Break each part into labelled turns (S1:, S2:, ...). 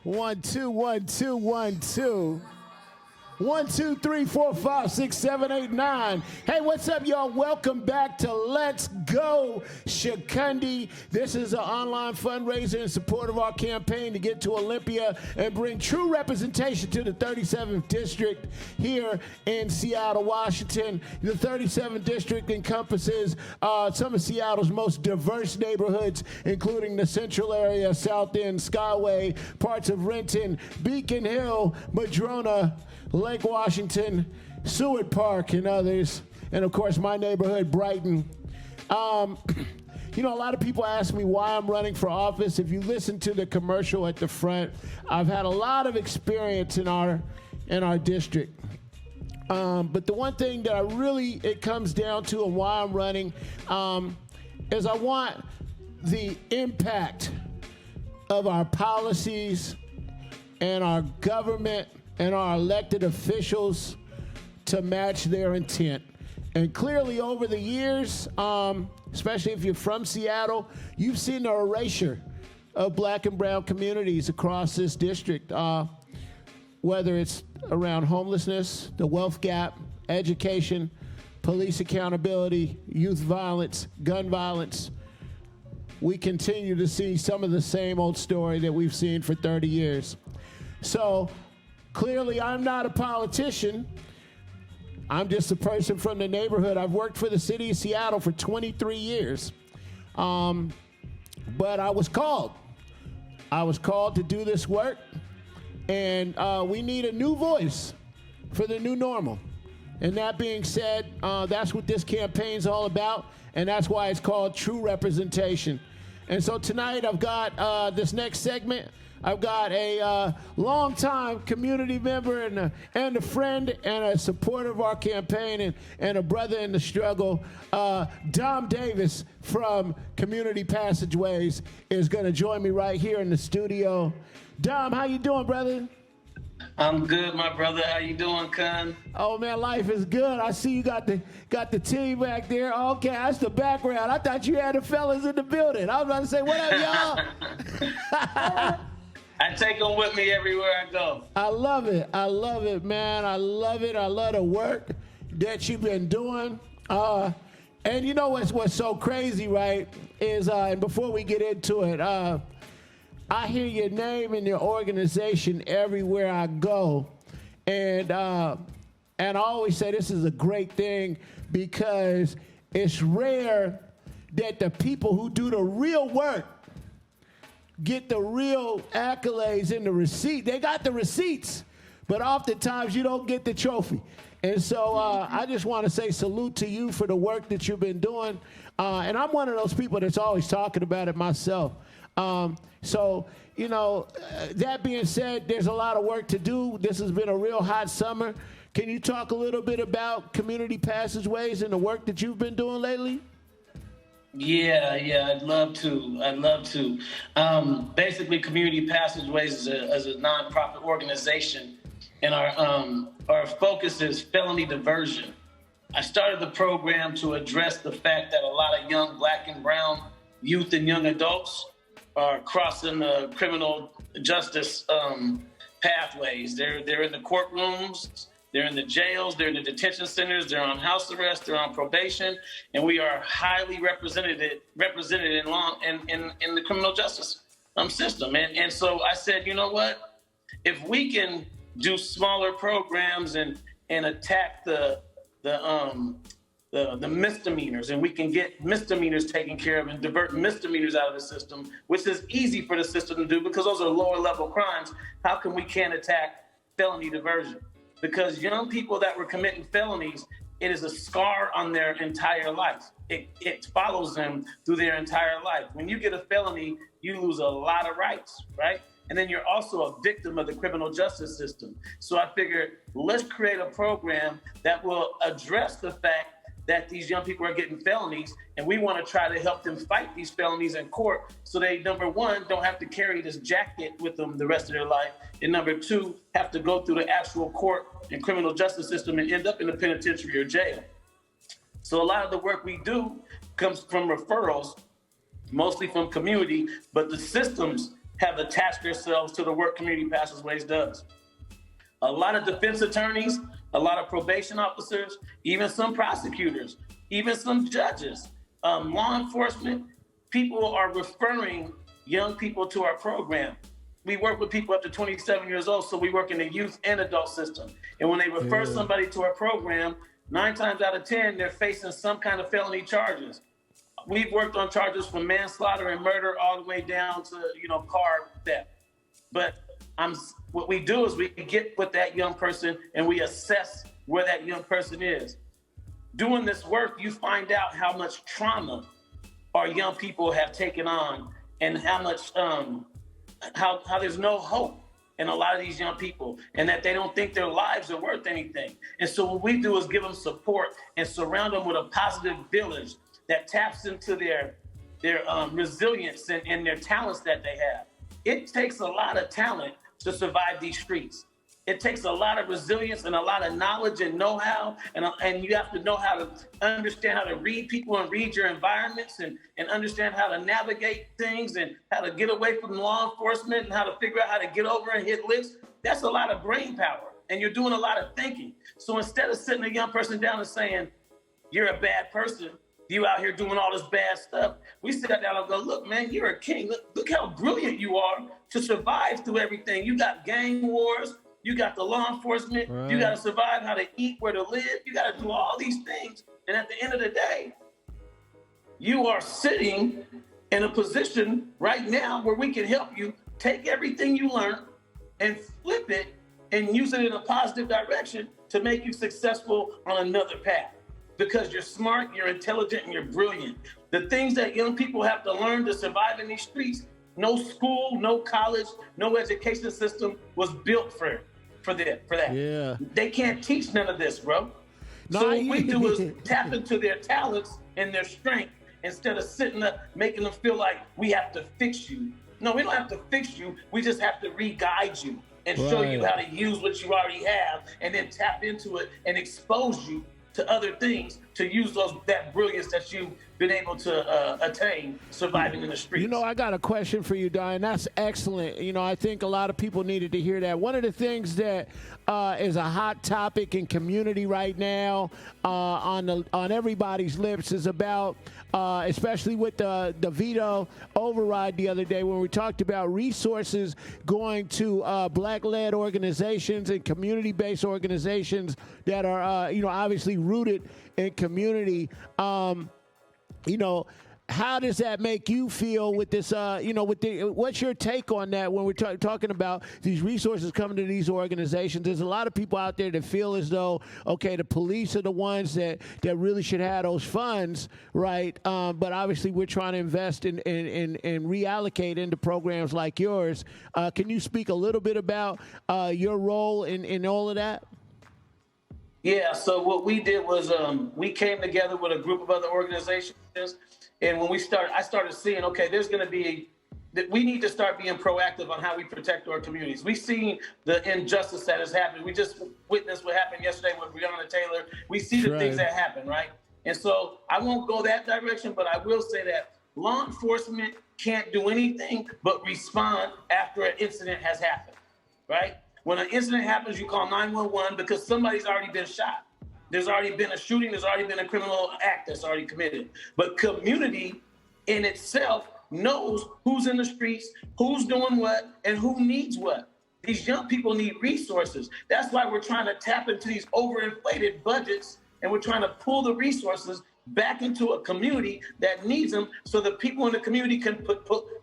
S1: 1 2 1 2 1 2 1 2 3 4 5 6 7 8 9. Hey, what's up, y'all? Welcome back to Let's Go Chukundi. This is an online fundraiser in support of our campaign to get to Olympia and bring true representation to the 37th district here in Seattle, Washington. The 37th district encompasses some of Seattle's most diverse neighborhoods, including the Central area, South End, Skyway, parts of Renton, Beacon Hill, Madrona, Lake Washington, Seward Park, and others. And of course, my neighborhood, Brighton. You know, a lot of people ask me why I'm running for office. If you listen to the commercial at the front, I've had a lot of experience in our district. But the one thing that it comes down to and why I'm running is I want the impact of our policies and our government and our elected officials to match their intent. And clearly over the years, especially if you're from Seattle, you've seen the erasure of black and brown communities across this district, whether it's around homelessness, the wealth gap, education, police accountability, youth violence, gun violence. We continue to see some of the same old story that we've seen for 30 years. So clearly, I'm not a politician. I'm just a person from the neighborhood. I've worked for the city of Seattle for 23 years. But I was called. I was called to do this work. And we need a new voice for the new normal. And that being said, that's what this campaign's all about. And that's why it's called True Representation. And so tonight I've got this next segment. I've got a longtime community member and a friend and a supporter of our campaign and a brother in the struggle. Dom Davis from Community Passageways is going to join me right here in the studio. Dom, how you doing, brother?
S2: I'm good, my brother. How you doing, Con?
S1: Oh man, life is good. I see you got the team back there. Okay, that's the background. I thought you had the fellas in the building. I was about to say, what up, y'all?
S2: I take them with me everywhere I go.
S1: I love it. I love it, man. I love it. I love the work that you've been doing. And you know what's so crazy, right, is, and before we get into it, I hear your name and your organization everywhere I go. And I always say this is a great thing because it's rare that the people who do the real work get the real accolades and the receipt. They got the receipts, but oftentimes you don't get the trophy. And so I just want to say salute to you for the work that you've been doing. And I'm one of those people that's always talking about it myself. So, you know, that being said, there's a lot of work to do. This has been a real hot summer. Can you talk a little bit about Community Passageways and the work that you've been doing lately?
S2: Yeah, I'd love to. Basically, Community Passageways is a nonprofit organization, and our focus is felony diversion. I started the program to address the fact that a lot of young black and brown youth and young adults are crossing the criminal justice pathways. They're in the courtrooms. They're in the jails, they're in the detention centers, they're on house arrest, they're on probation, and we are highly represented in the criminal justice system. And so I said, you know what? If we can do smaller programs and attack the misdemeanors, and we can get misdemeanors taken care of and divert misdemeanors out of the system, which is easy for the system to do because those are lower level crimes, how come we can't attack felony diversion? Because young people that were committing felonies, it is a scar on their entire life. It follows them through their entire life. When you get a felony, you lose a lot of rights, right? And then you're also a victim of the criminal justice system. So I figured, let's create a program that will address the fact that these young people are getting felonies, and we want to try to help them fight these felonies in court so they, number one, don't have to carry this jacket with them the rest of their life, and number two, have to go through the actual court and criminal justice system and end up in the penitentiary or jail. So a lot of the work we do comes from referrals, mostly from community, but the systems have attached themselves to the work Community Passageways does. A lot of defense attorneys, a lot of probation officers, even some prosecutors, even some judges, law enforcement, people are referring young people to our program. We work with people up to 27 years old, so we work in the youth and adult system. And when they refer somebody to our program, 9 times out of 10, they're facing some kind of felony charges. We've worked on charges from manslaughter and murder all the way down to, car theft. But what we do is we get with that young person and we assess where that young person is. Doing this work, you find out how much trauma our young people have taken on and how much, how there's no hope in a lot of these young people and that they don't think their lives are worth anything. And so what we do is give them support and surround them with a positive village that taps into their resilience and their talents that they have. It takes a lot of talent to survive these streets. It takes a lot of resilience and a lot of knowledge and know-how, and you have to know how to understand how to read people and read your environments and understand how to navigate things and how to get away from law enforcement and how to figure out how to get over and hit licks. That's a lot of brain power, and you're doing a lot of thinking. So instead of sitting a young person down and saying, you're a bad person, you out here doing all this bad stuff, we sit down and go, look, man, you're a king. Look how brilliant you are to survive through everything. You got gang wars. You got the law enforcement. Right. You got to survive how to eat, where to live. You got to do all these things. And at the end of the day, you are sitting in a position right now where we can help you take everything you learned and flip it and use it in a positive direction to make you successful on another path. Because you're smart, you're intelligent, and you're brilliant. The things that young people have to learn to survive in these streets, no school, no college, no education system was built for that. Yeah. They can't teach none of this, bro. So what we do is tap into their talents and their strength instead of sitting up making them feel like we have to fix you. No, we don't have to fix you. We just have to re-guide you and show you how to use what you already have and then tap into it and expose you to other things to use that brilliance that you've been able to attain surviving in the streets.
S1: I got a question for you, Diane. That's excellent. I think a lot of people needed to hear that. One of the things that is a hot topic in community right now on everybody's lips is about, especially with the veto override the other day when we talked about resources going to Black-led organizations and community-based organizations that are, obviously rooted in community. How does that make you feel with this, what's your take on that when we're talking about these resources coming to these organizations? There's a lot of people out there that feel as though, okay, the police are the ones that really should have those funds, right? But obviously we're trying to invest and reallocate into programs like yours. Can you speak a little bit about your role in all of that?
S2: Yeah, so what we did was we came together with a group of other organizations. And when I started seeing, okay, we need to start being proactive on how we protect our communities. We've seen the injustice that has happened. We just witnessed what happened yesterday with Breonna Taylor. We see the things that happen, right? And so I won't go that direction, but I will say that law enforcement can't do anything but respond after an incident has happened, right? When an incident happens, you call 911 because somebody's already been shot. There's already been a shooting. There's already been a criminal act that's already committed. But community in itself knows who's in the streets, who's doing what, and who needs what. These young people need resources. That's why we're trying to tap into these overinflated budgets, and we're trying to pull the resources back into a community that needs them so the people in the community can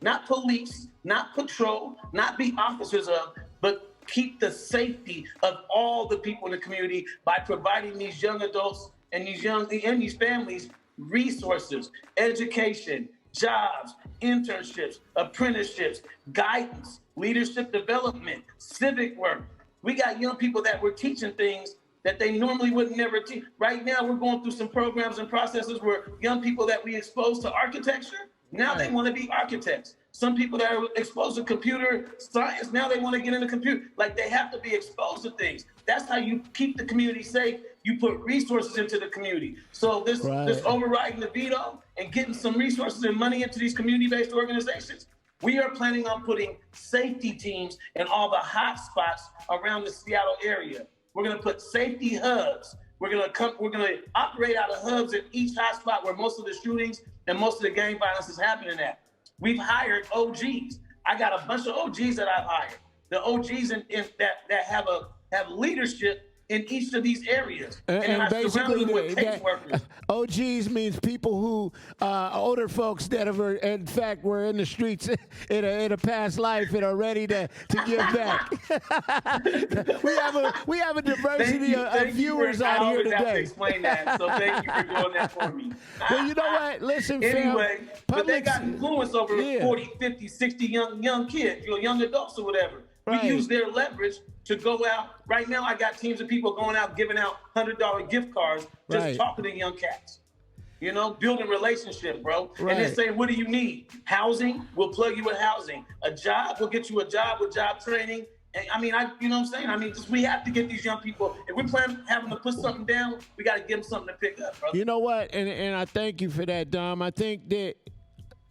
S2: not police, not patrol, not be officers of, but keep the safety of all the people in the community by providing these young adults and these families resources, education, jobs, internships, apprenticeships, guidance, leadership development, civic work. We got young people that we're teaching things that they normally would never teach. Right now, we're going through some programs and processes where young people that we expose to architecture, now they want to be architects. Some people that are exposed to computer science, now they want to get into computer. Like, they have to be exposed to things. That's how you keep the community safe. You put resources into the community. So this overriding the veto and getting some resources and money into these community-based organizations, We are planning on putting safety teams in all the hot spots around the Seattle area. We're going to put safety hubs. We're going to operate out of hubs in each hot spot where most of the shootings and most of the gang violence is happening at. We've hired OGs. I got a bunch of OGs that I've hired. The OGs that have leadership in each of these areas.
S1: And basically,
S2: workers.
S1: OGs means people who, older folks that have, in fact, were in the streets in a past life and are ready to give back. we have a diversity of viewers out here today.
S2: To explain that, so thank you for doing that for me.
S1: Well, you know what? Listen,
S2: anyway, but they got influence over 40, 50, 60 young kids, young adults or whatever.
S1: Right.
S2: We use their leverage to go out. Right now, I got teams of people going out giving out $100 gift cards, just talking to young cats. Building relationship, bro.
S1: Right.
S2: And then saying, what do you need? Housing? We'll plug you with housing. A job? We'll get you a job with job training. And you know what I'm saying? We have to get these young people. If we're planning having to put something down, we got to give them something to pick up, bro.
S1: You know what? And I thank you for that, Dom. I think that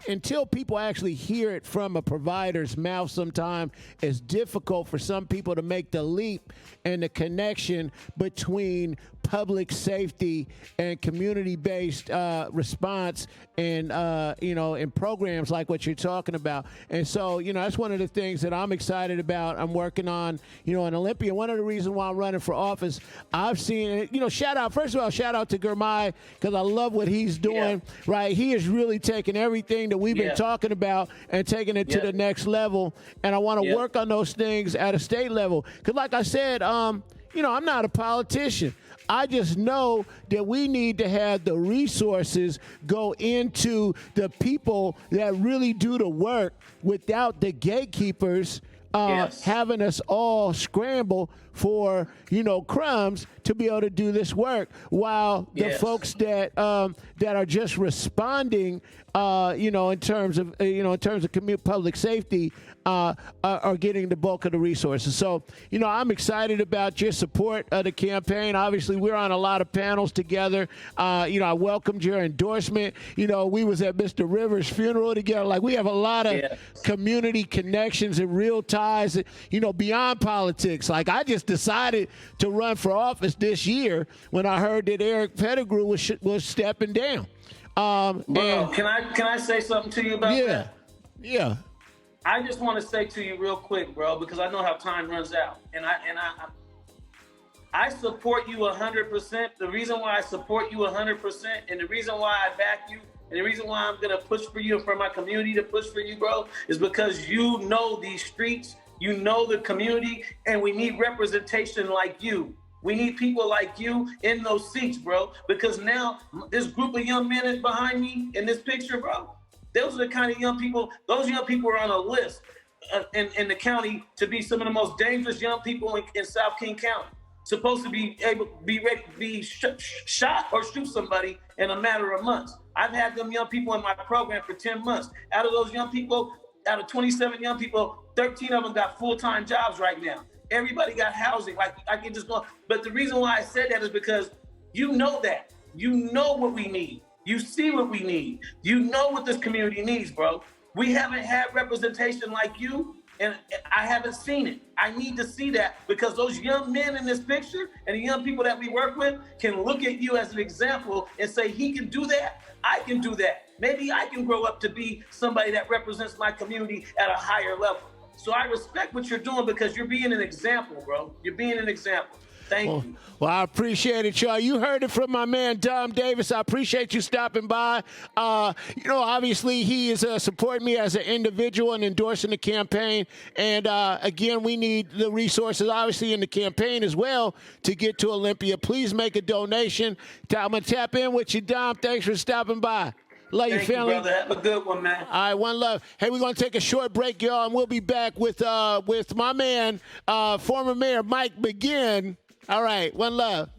S1: until people actually hear it from a provider's mouth sometime, it's difficult for some people to make the leap and the connection between public safety and community-based response and, and programs like what you're talking about. And so, that's one of the things that I'm excited about. I'm working on, in Olympia. One of the reasons why I'm running for office, I've seen, first of all, shout out to Gurmai, because I love what he's doing, right? He is really taking everything that we've been talking about and taking it to the next level. And I want to work on those things at a state level. Because like I said, I'm not a politician. I just know that we need to have the resources go into the people that really do the work without the gatekeepers having us all scramble for, crumbs to be able to do this work, while the folks that are just responding, in terms of public safety, are getting the bulk of the resources. So, I'm excited about your support of the campaign. Obviously, we're on a lot of panels together. I welcomed your endorsement. We was at Mr. Rivers' funeral together. Like, we have a lot of community connections and real ties, beyond politics. Like, I just decided to run for office this year when I heard that Eric Pettigrew was stepping down.
S2: Bro, can I say something to you about that?
S1: Yeah.
S2: I just want to say to you real quick, bro, because I know how time runs out, and I support you 100%. The reason why I support you 100%, and the reason why I back you, and the reason why I'm gonna push for you and for my community to push for you, bro, is because you know these streets, you know the community, and we need representation like you. We need people like you in those seats, bro, because now this group of young men behind me in this picture, bro, those are the kind of young people, those young people are on a list in the county to be some of the most dangerous young people in South King County. Supposed to be able to be ready to be shot or shoot somebody in a matter of months. I've had them young people in my program for 10 months. Out of those young people, out of 27 young people, 13 of them got full-time jobs right now. Everybody got housing. Like, I can just go. But the reason why I said that is because you know that. You know what we need. You see what we need. You know what this community needs, bro. We haven't had representation like you, and I haven't seen it. I need to see that, because those young men in this picture and the young people that we work with can look at you as an example and say, he can do that, I can do that. Maybe I can grow up to be somebody that represents my community at a higher level. So I respect what you're doing, because you're being an example, bro. You're being an example. Thank you.
S1: Well, I appreciate it, y'all. You heard it from my man, Dom Davis. I appreciate you stopping by. Obviously, he is supporting me as an individual and endorsing the campaign. And, again, we need the resources, obviously, in the campaign as well to get to Olympia. Please make a donation. I'm going to tap in with you, Dom. Thanks for stopping by. Love you, family.
S2: Brother. Have a good one, man.
S1: All right, one love. Hey, we're going to take a short break, y'all, and we'll be back with my man, former Mayor Mike McGinn. All right, one love.